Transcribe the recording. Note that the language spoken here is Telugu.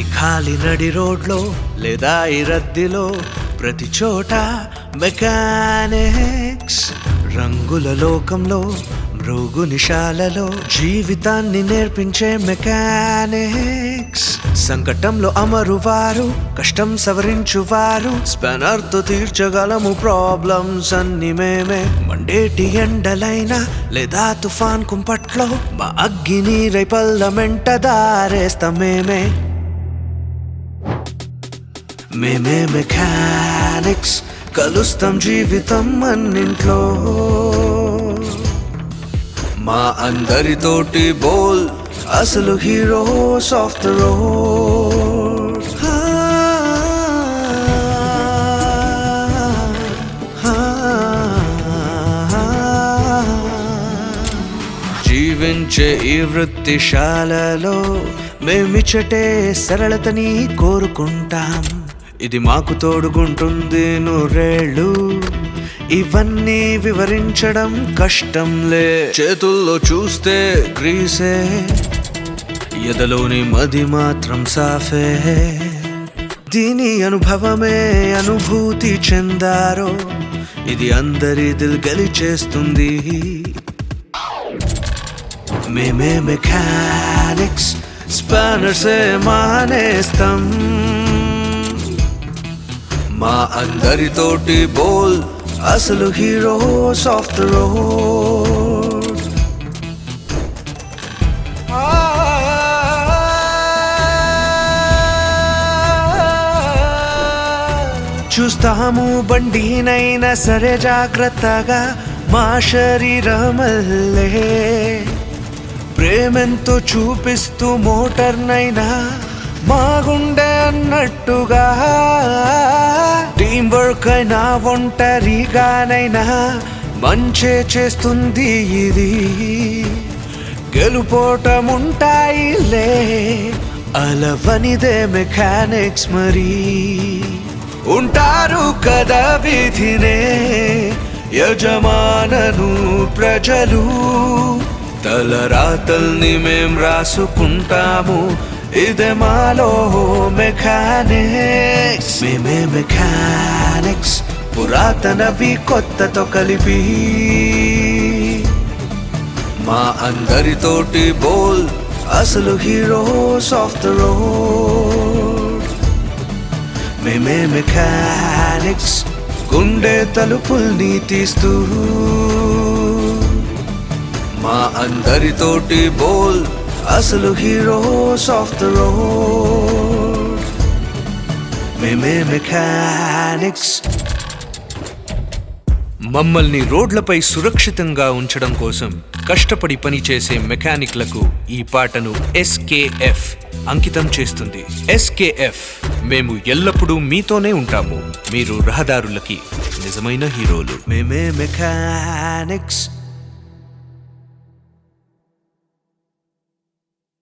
ఈ ఖాళీ నడి రోడ్లో లేదా ఈ రద్దీలో ప్రతి చోట మెకానిక్స్. రంగుల లోకంలో మృగు నిశాలలో జీవితాన్ని నేర్పించే మెకానిక్స్. సంకటంలో అమరువారు, కష్టం సవరించువారు, స్పానర్ తో తీర్చగలము ప్రాబ్లమ్స్ అన్ని మేమే. మండేటి ఎండలైనా లేదా తుఫాన్ కుంపట్లో మా అగ్గి నీరై పల్లమెంట దారేస్తాం మేమే. మేమే మెకానిక్స్, కలుస్తాం జీవితం అన్నింట్లో. మా అందరితోటి బోల్ అసలు హీరోస్ ఆఫ్ ద రోడ్. జీవించే ఈ వృత్తిశాలలో మేమిచ్చటే సరళతని కోరుకుంటాం. ఇది మాకు తోడుగుంటుంది నూరేళ్ళు. ఇవన్నీ వివరించడం కష్టంలే. చేతుల్లో చూస్తే గ్రీసే, ఎదలోని మది మాత్రం సాఫే. దీని అనుభవమే అనుభూతి చెందారో ఇది అందరి దిల్ గెలిచేస్తుంది. మేమే మెకానిక్స్, స్పానర్సే మానేస్తాం. మా అందరితోటి బోల్ అసలు హీరోస్ ఆఫ్ ద రోడ్. చూస్తాము బండినైనా సరే జాగ్రత్తగా, మా శరీరమల్లే ప్రేమెంతో చూపిస్తూ మోటార్నైనా మా గుండె అన్నట్టుగా. టీం వర్క్ అయినా ఒంటరిగానైనా మంచే చేస్తుంది ఇది. గెలుపోటముంటాయిలే, అలవనిదే మెకానిక్స్ మరి. ఉంటారు కదా విధినే యజమానను ప్రజలు. తలరాతల్ని మేం రాసుకుంటాము, ఇదే మాలో మెకానిక్స్. మేమే మెకానిక్స్, పురాతనవి కొత్తతో కలిపి. మా అందరితోటి బోల్ అసలు హీరోస్ ఆఫ్ ద రోడ్. మేమే మెకానిక్స్, గుండె తలుపుల్ని తీస్తూ. మా అందరితోటి బోల్ అసలు హీరోస్ ఆఫ్ ద రోడ్. మేమే మెకానిక్స్. మమ్మల్ని రోడ్లపై సురక్షితంగా ఉంచడం కోసం కష్టపడి పనిచేసే మెకానిక్లకు ఈ పాటను SKF అంకితం చేస్తుంది. SKF, మేము ఎల్లప్పుడూ మీతోనే ఉంటాము. మీరు రహదారులకి నిజమైన హీరోలు. మేమే మెకానిక్స్.